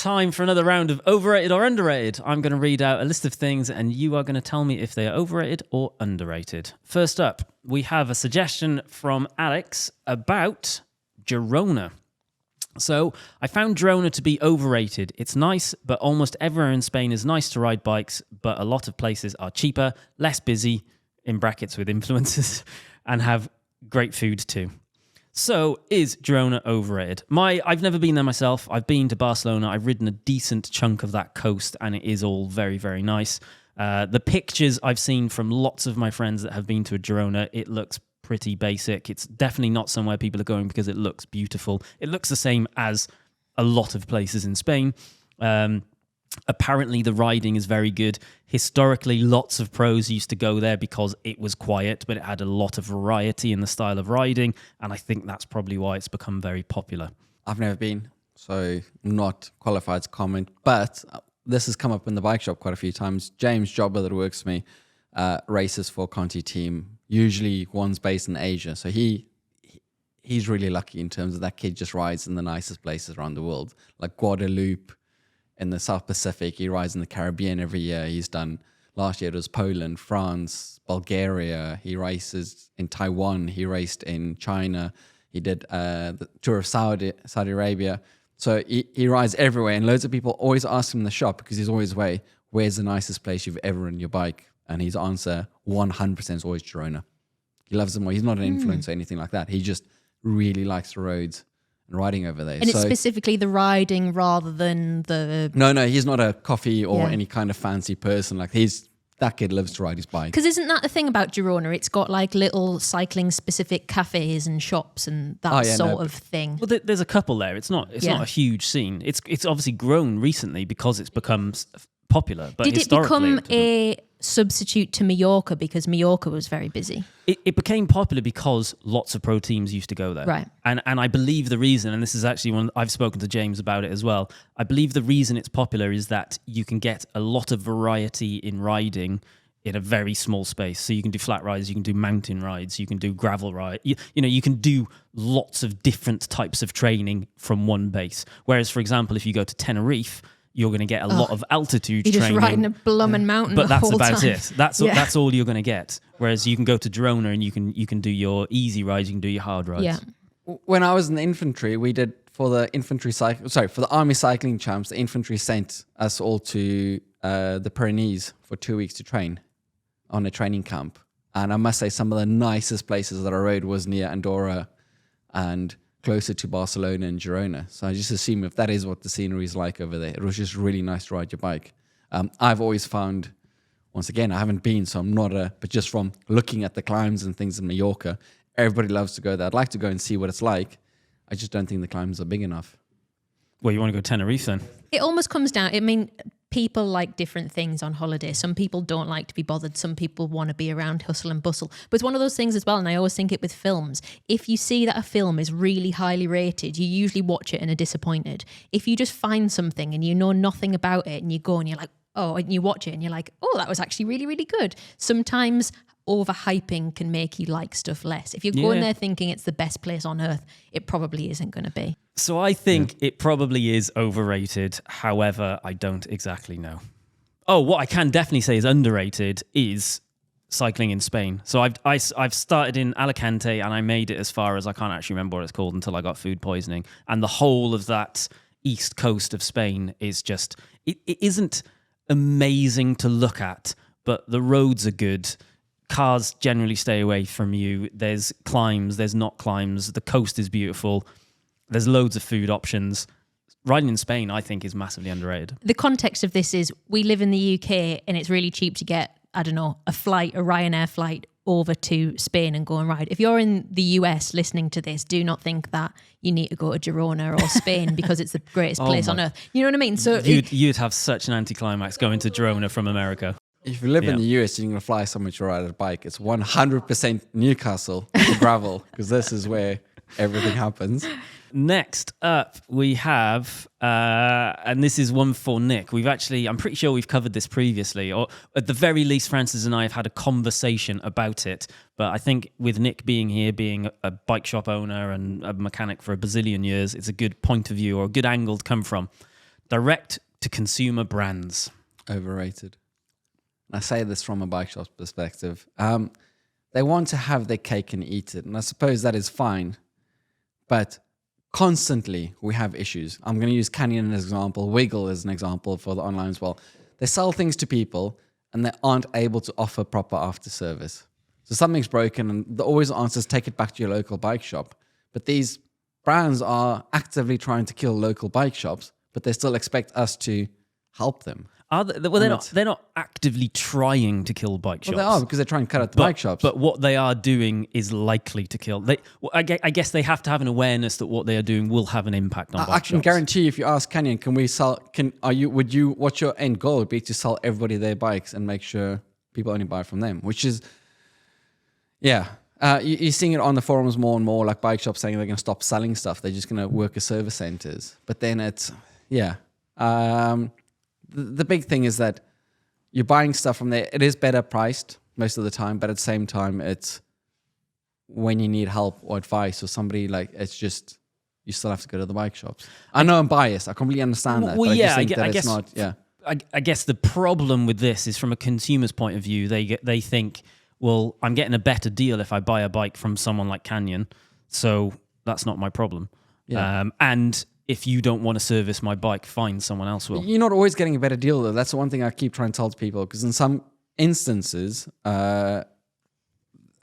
time for another round of overrated or underrated. I'm going to read out a list of things and you are going to tell me if they are overrated or underrated. First up, we have a suggestion from Alex about Girona. So I found Girona to be overrated. It's nice, but almost everywhere in Spain is nice to ride bikes, but a lot of places are cheaper, less busy, in brackets with influencers, and have great food too. So, is Girona overrated? I've never been there myself. I've been to Barcelona. I've ridden a decent chunk of that coast, and it is all very, very nice. The pictures I've seen from lots of my friends that have been to Girona, it looks pretty basic. It's definitely not somewhere people are going because it looks beautiful. It looks the same as a lot of places in Spain. Apparently, the riding is very good. Historically, lots of pros used to go there because it was quiet, but it had a lot of variety in the style of riding, and I think that's probably why it's become very popular. I've never been, so I'm not qualified to comment, but this has come up in the bike shop quite a few times. James Jobber, that works for me, races for Conti team. Usually one's based in Asia, so he's really lucky in terms of that kid just rides in the nicest places around the world, like Guadeloupe, in the South Pacific. He rides in the Caribbean every year. He's done, last year it was Poland, France, Bulgaria. He races in Taiwan. He raced in China. He did the tour of Saudi Arabia. So he rides everywhere, and loads of people always ask him in the shop, because he's always where's the nicest place you've ever ridden your bike? And his answer 100% is always Girona. He loves them all. He's not an influencer or anything like that. He just really likes the roads and riding over there. And it's specifically the riding rather than the... No, he's not a coffee or any kind of fancy person. Like, that kid lives to ride his bike. Because isn't that the thing about Girona? It's got like little cycling specific cafes and shops and that of thing. Well, there's a couple there. It's not a huge scene. It's obviously grown recently because it's become popular. But did it become a substitute to Mallorca because Mallorca was very busy? It became popular because lots of pro teams used to go there. Right. And I believe the reason, and this is actually one, I've spoken to James about it as well, I believe the reason it's popular is that you can get a lot of variety in riding in a very small space. So you can do flat rides, you can do mountain rides, you can do gravel rides. You can do lots of different types of training from one base. Whereas, for example, if you go to Tenerife, you're going to get a lot of altitude training. You're just riding a blooming mountain but the whole that's about time. it. That's all you're going to get. Whereas you can go to Girona and you can do your easy rides, you can do your hard rides. Yeah. When I was in the infantry, we did for the Army Cycling Champs, the infantry sent us all to the Pyrenees for 2 weeks to train on a training camp. And I must say, some of the nicest places that I rode was near Andorra and closer to Barcelona and Girona. So I just assume if that is what the scenery is like over there, it was just really nice to ride your bike. I've always found, once again, I haven't been, so I'm not but just from looking at the climbs and things in Mallorca, everybody loves to go there. I'd like to go and see what it's like. I just don't think the climbs are big enough. Well, you want to go to Tenerife then? It almost comes down, people like different things on holiday. Some people don't like to be bothered. Some people want to be around hustle and bustle. But it's one of those things as well, and I always think it with films. If you see that a film is really highly rated, you usually watch it and are disappointed. If you just find something and you know nothing about it and you go and you're like, oh, and you watch it and you're like, oh, that was actually really, really good. Sometimes overhyping can make you like stuff less. If you're going there thinking it's the best place on earth, it probably isn't going to be. So I think it probably is overrated. However, I don't exactly know. Oh, what I can definitely say is underrated is cycling in Spain. So I've started in Alicante and I made it as far as, I can't actually remember what it's called, until I got food poisoning. And the whole of that east coast of Spain is just, it isn't amazing to look at, but the roads are good. Cars generally stay away from you. There's climbs, there's not climbs. The coast is beautiful. There's loads of food options. Riding in Spain, I think, is massively underrated. The context of this is we live in the UK and it's really cheap to get, a Ryanair flight over to Spain and go and ride. If you're in the US listening to this, do not think that you need to go to Girona or Spain because it's the greatest place on earth. You know what I mean? So you'd have such an anticlimax going to Girona from America. If you live in the US, you're going to fly somewhere to ride a bike. It's 100% Newcastle to gravel, because this is where everything happens. Next up, we have, and this is one for Nick. I'm pretty sure we've covered this previously, or at the very least, Francis and I have had a conversation about it. But I think with Nick being here, being a bike shop owner and a mechanic for a bazillion years, it's a good point of view or a good angle to come from. Direct to consumer brands. Overrated. And I say this from a bike shop's perspective. They want to have their cake and eat it. And I suppose that is fine. But constantly we have issues. I'm going to use Canyon as an example, Wiggle as an example for the online as well. They sell things to people and they aren't able to offer proper after service. So something's broken and the always answer is take it back to your local bike shop. But these brands are actively trying to kill local bike shops, but they still expect us to help them. They're not actively trying to kill bike shops. Well, they are because they're trying to cut out the bike shops. But what they are doing is likely to kill. I guess they have to have an awareness that what they are doing will have an impact on bike shops. I can guarantee you, if you ask Canyon, can we sell? What's your end goal? Would be to sell everybody their bikes and make sure people only buy from them. Which is, yeah, you're seeing it on the forums more and more. Like bike shops saying they're going to stop selling stuff. They're just going to work as service centers. But then it's The big thing is that you're buying stuff from there. It is better priced most of the time, but at the same time, it's when you need help or advice or somebody, like, it's just, you still have to go to the bike shops. I know I'm biased. I completely understand that. Well, but yeah, I guess I guess the problem with this is from a consumer's point of view, they think, well, I'm getting a better deal if I buy a bike from someone like Canyon, so that's not my problem. Yeah. And if you don't want to service my bike, fine, someone else will. You're not always getting a better deal, though. That's the one thing I keep trying to tell to people, because in some instances,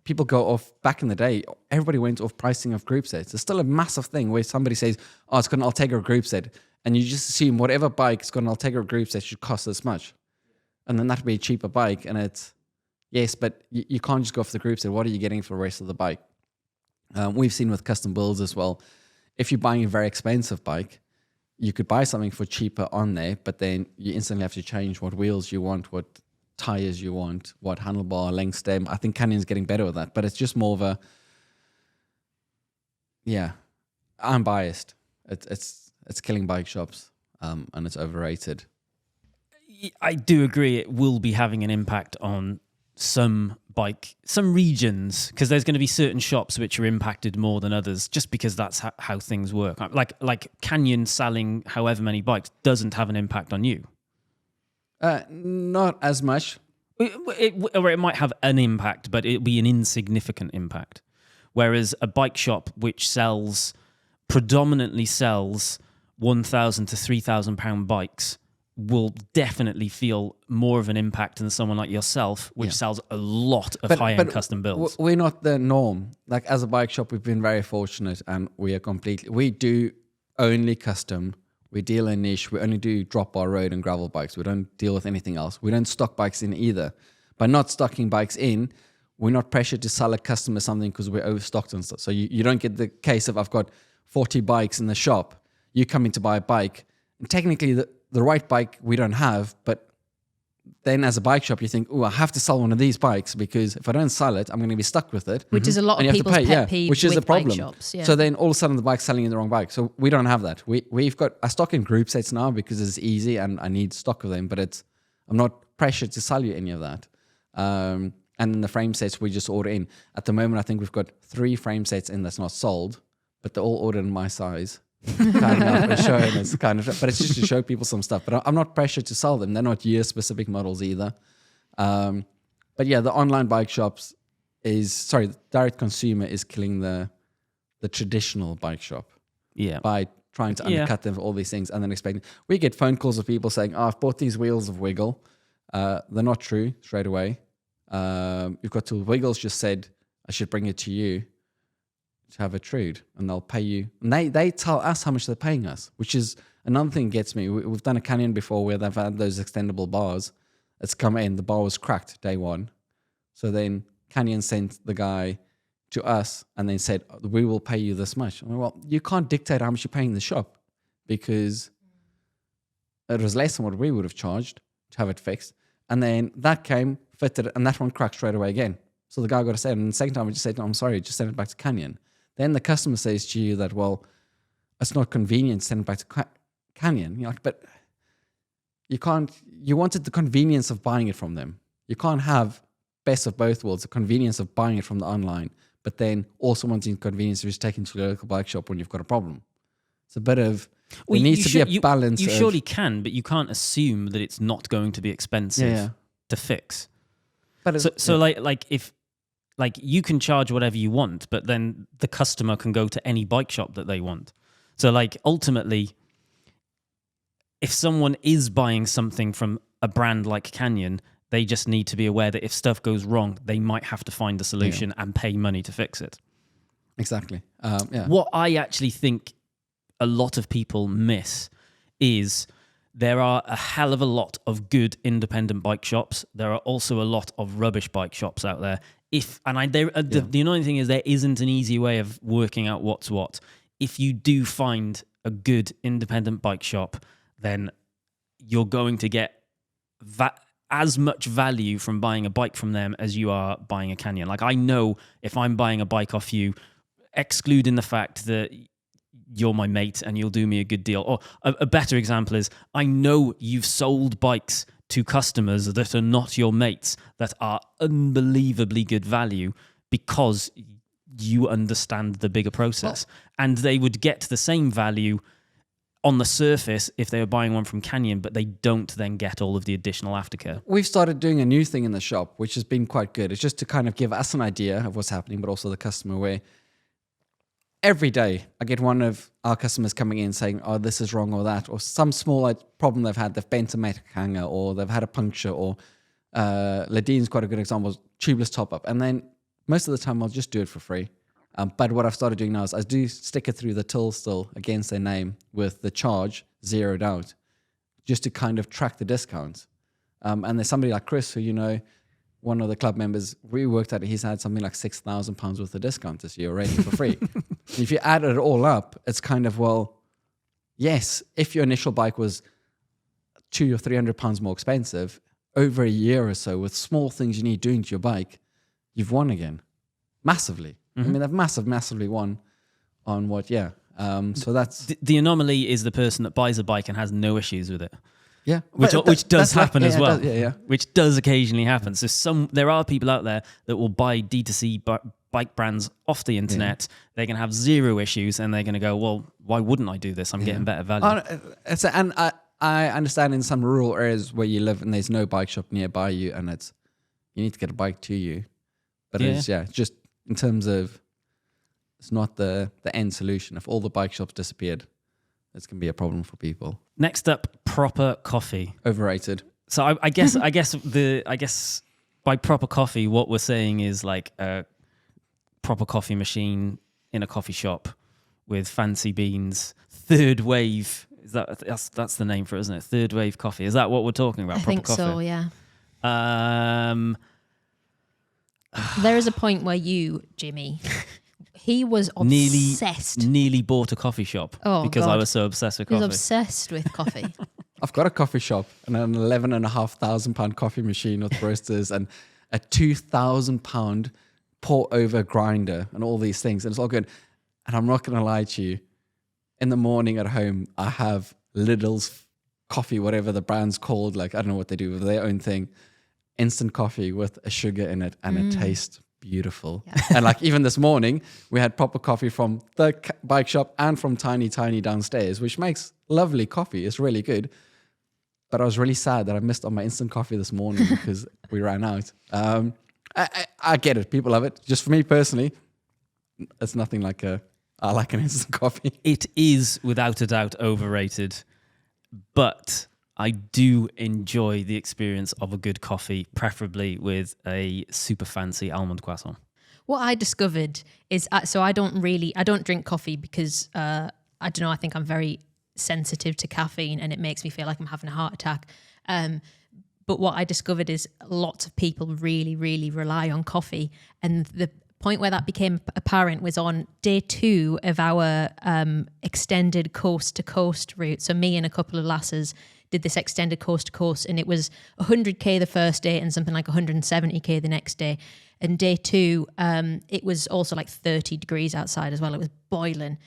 people go off. Back in the day, everybody went off pricing of group sets. It's still a massive thing where somebody says, oh, it's got an Ultegra group set, and you just assume whatever bike's got an Ultegra group set should cost this much. And then that would be a cheaper bike, and it's, yes, but you can't just go off the group set. What are you getting for the rest of the bike? We've seen with custom builds as well. If you're buying a very expensive bike, you could buy something for cheaper on there, but then you instantly have to change what wheels you want, what tires you want, what handlebar, length, stem. I think Canyon's getting better with that, but it's just more of a, yeah, I'm biased. It's killing bike shops, and it's overrated. I do agree it will be having an impact on some regions, because there's going to be certain shops which are impacted more than others, just because that's how things work. Like Canyon selling however many bikes doesn't have an impact on you. Not as much. Or it might have an impact, but it'll be an insignificant impact. Whereas a bike shop which predominantly sells £1,000 to £3,000 bikes will definitely feel more of an impact than someone like yourself, which sells a lot of high-end custom builds. We're not the norm. Like, as a bike shop, we've been very fortunate, and we do only custom. We deal in niche. We only do drop bar road and gravel bikes. We don't deal with anything else. We don't stock bikes in either. By not stocking bikes in, we're not pressured to sell a customer something because we're overstocked and stuff. So you don't get the case of, I've got 40 bikes in the shop. You come in to buy a bike, and technically the right bike we don't have, but then as a bike shop you think, oh, I have to sell one of these bikes because if I don't sell it, I'm going to be stuck with it. Which is a lot of people's pet peeve, which is with a problem. bike shops. Yeah. So then all of a sudden the bike's selling in the wrong bike. So we don't have that. We've got a stock in group sets now because it's easy and I need stock of them, but I'm not pressured to sell you any of that. And then the frame sets we just order in. At the moment I think we've got 3 frame sets in that's not sold, but they're all ordered in my size. But it's just to show people some stuff. But I'm not pressured to sell them. They're not year-specific models either. But yeah, the online bike shops direct consumer is killing the traditional bike shop. Yeah, by trying to undercut them for all these things and then expecting. We get phone calls of people saying, "Oh, I've bought these wheels of Wiggle." They're not true straight away. You've got to Wiggles just said I should bring it to you to have it trued, and they'll pay you. And they tell us how much they're paying us, which is another thing that gets me. We've done a Canyon before where they've had those extendable bars. It's come in, the bar was cracked day one. So then Canyon sent the guy to us and then said, we will pay you this much. I'm like, well, you can't dictate how much you're paying the shop because it was less than what we would have charged to have it fixed. And then that came, fitted, and that one cracked straight away again. So the guy got to say it. And the second time we just said, no, I'm sorry, just send it back to Canyon. Then the customer says to you that, well, it's not convenient, send it back to Canyon. You're like, but you wanted the convenience of buying it from them. You can't have best of both worlds, the convenience of buying it from the online, but then also wanting the convenience of just taking to the local bike shop when you've got a problem. It's a bit of, There needs to be a balance. You surely can, but you can't assume that it's not going to be expensive to fix. But so if you can charge whatever you want, but then the customer can go to any bike shop that they want. So like ultimately, if someone is buying something from a brand like Canyon, they just need to be aware that if stuff goes wrong, they might have to find a solution and pay money to fix it. Exactly. What I actually think a lot of people miss is there are a hell of a lot of good independent bike shops. There are also a lot of rubbish bike shops out there. The annoying thing is there isn't an easy way of working out what's what. If you do find a good independent bike shop, then you're going to get as much value from buying a bike from them as you are buying a Canyon. Like I know if I'm buying a bike off you, excluding the fact that you're my mate and you'll do me a good deal. Or a better example is I know you've sold bikes to customers that are not your mates that are unbelievably good value because you understand the bigger process. And they would get the same value on the surface if they were buying one from Canyon, but they don't then get all of the additional aftercare. We've started doing a new thing in the shop, which has been quite good. It's just to kind of give us an idea of what's happening, but also the customer, where every day I get one of our customers coming in saying, oh, this is wrong or that, or some small problem they've had. They've bent a metal hanger or they've had a puncture, or Ladine's quite a good example, tubeless top up. And then most of the time I'll just do it for free. But what I've started doing now is I do stick it through the till still against their name with the charge zeroed out, just to kind of track the discounts. And there's somebody like Chris, who, one of the club members, we worked out he's had something like £6,000 worth of discount this year already for free. If you add it all up, it's kind of, well, yes, if your initial bike was £200 or £300 more expensive, over a year or so, with small things you need doing to your bike, you've won again. Massively. I mean, they've massively won on what, so that's... The anomaly is the person that buys a bike and has no issues with it. Yeah. Which does happen as well. Yeah. Which does occasionally happen. So there are people out there that will buy D2C bike brands off the internet. They're going to have zero issues and they're going to go, well, why wouldn't I do this? I'm getting better value. And I understand in some rural areas where you live and there's no bike shop nearby you and you need to get a bike to you. But it's just... in terms of, it's not the end solution. If all the bike shops disappeared, it's going to be a problem for people. Next up, proper coffee. Overrated. So I guess by proper coffee, what we're saying is like a proper coffee machine in a coffee shop with fancy beans, third wave. That's the name for it, isn't it? Third wave coffee. Is that what we're talking about? I think coffee? So, yeah. There is a point where you, Jimmy, he was obsessed. Nearly bought a coffee shop because God. I was so obsessed with coffee. He was obsessed with coffee. I've got a coffee shop and an £11,500 coffee machine with roasters and a £2,000 pour over grinder and all these things. And it's all good. And I'm not going to lie to you. In the morning at home, I have Lidl's coffee, whatever the brand's called. Like, I don't know what they do with their own thing. Instant coffee with a sugar in it, and it tastes beautiful. Yeah. And like even this morning, we had proper coffee from the bike shop and from Tiny downstairs, which makes lovely coffee. It's really good. But I was really sad that I missed on my instant coffee this morning because we ran out. I get it. People love it. Just for me personally, it's nothing like I like an instant coffee. It is without a doubt overrated, but I do enjoy the experience of a good coffee, preferably with a super fancy almond croissant. What I discovered is, so I don't drink coffee because, I don't know, I think I'm very sensitive to caffeine and it makes me feel like I'm having a heart attack. But what I discovered is lots of people really, really rely on coffee. And the point where that became apparent was on day 2 of our extended coast-to-coast route. So me and a couple of lasses did this extended coast to coast, and it was 100k the first day and something like 170k the next day. And day 2, it was also like 30 degrees outside as well. It was boiling.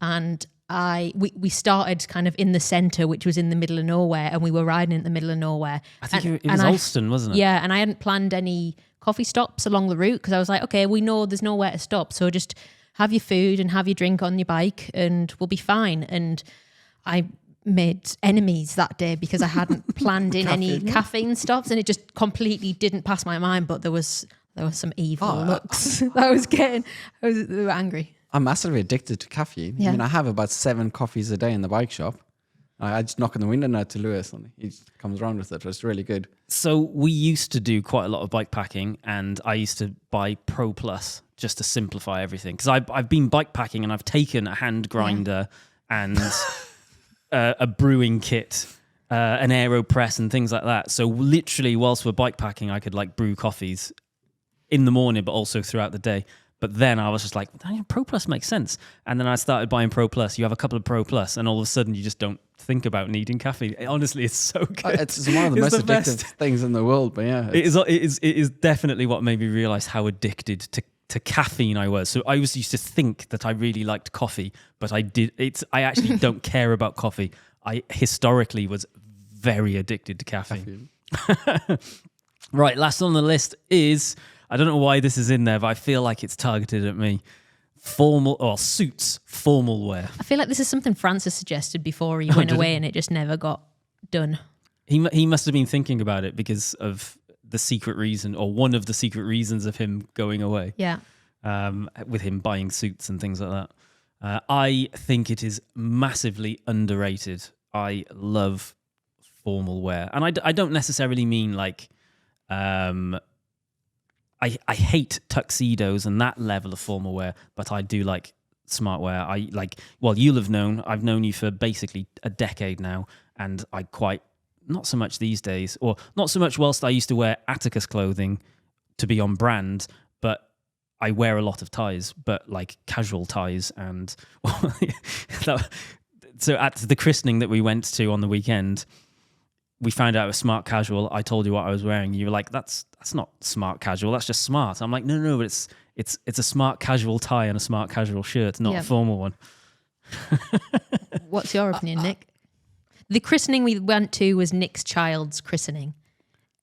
And we started kind of in the centre, which was in the middle of nowhere, and we were riding in the middle of nowhere. I think it was Alston, wasn't it? Yeah, and I hadn't planned any coffee stops along the route because I was like, okay, we know there's nowhere to stop, so just have your food and have your drink on your bike and we'll be fine. And I made enemies that day because I hadn't planned in any caffeine stops, and it just completely didn't pass my mind. But there was some evil looks that I was getting. They were angry. I'm massively addicted to caffeine. Yeah. I mean, I have about 7 coffees a day in the bike shop. I just knock on the window now to Lewis, and he just comes around with it. It's really good. So we used to do quite a lot of bike packing, and I used to buy Pro Plus just to simplify everything. Because I've been bike packing, and I've taken a hand grinder and a brewing kit, an AeroPress, and things like that. So literally, whilst we're bike packing, I could like brew coffees in the morning, but also throughout the day. But then I was just like, Pro Plus makes sense. And then I started buying Pro Plus. You have a couple of Pro Plus, and all of a sudden you just don't think about needing caffeine. Honestly, it's so good. It's one of the most addictive things in the world. But yeah, it is definitely what made me realize how addicted to caffeine I was. So I used to think that I really liked coffee, but I actually don't care about coffee. I historically was very addicted to caffeine. Right, last on the list is, I don't know why this is in there, but I feel like it's targeted at me. Suits, formal wear. I feel like this is something Francis suggested before he went away, and it just never got done. He must have been thinking about it because of the secret reason, or one of the secret reasons of him going away. Yeah. With him buying suits and things like that. I think it is massively underrated. I love formal wear. And I don't necessarily mean like... I hate tuxedos and that level of formal wear, but I do like smart wear. You'll have known, I've known you for basically a decade now, and not so much these days, or not so much whilst I used to wear Attacus clothing to be on brand, but I wear a lot of ties, but like casual ties. And so at the christening that we went to on the weekend, we found out it was smart casual. I told you what I was wearing. You were like, that's not smart casual. That's just smart. I'm like, no, but it's a smart casual tie and a smart casual shirt, not a formal one. What's your opinion, Nick? The christening we went to was Nick's child's christening.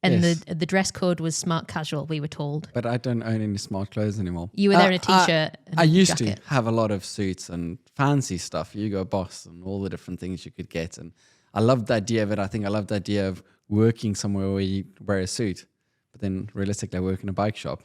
And Yes. the dress code was smart casual, we were told. But I don't own any smart clothes anymore. You were there in a t-shirt and I used jacket. to have a lot of suits and fancy stuff, Hugo Boss and all the different things you could get. And I loved the idea of it. I think I loved the idea of working somewhere where you wear a suit. But then realistically, I work in a bike shop.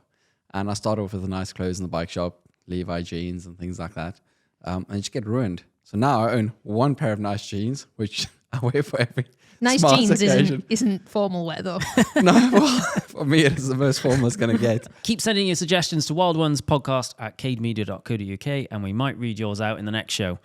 And I started off with the nice clothes in the bike shop, Levi jeans and things like that. And you just get ruined. So now I own one pair of nice jeans, which I wear for every Nice smart jeans occasion. isn't formal wear, though. No, well, for me, it is the most formal it's going to get. Keep sending your suggestions to wildonespodcast@cademedia.co.uk, and we might read yours out in the next show.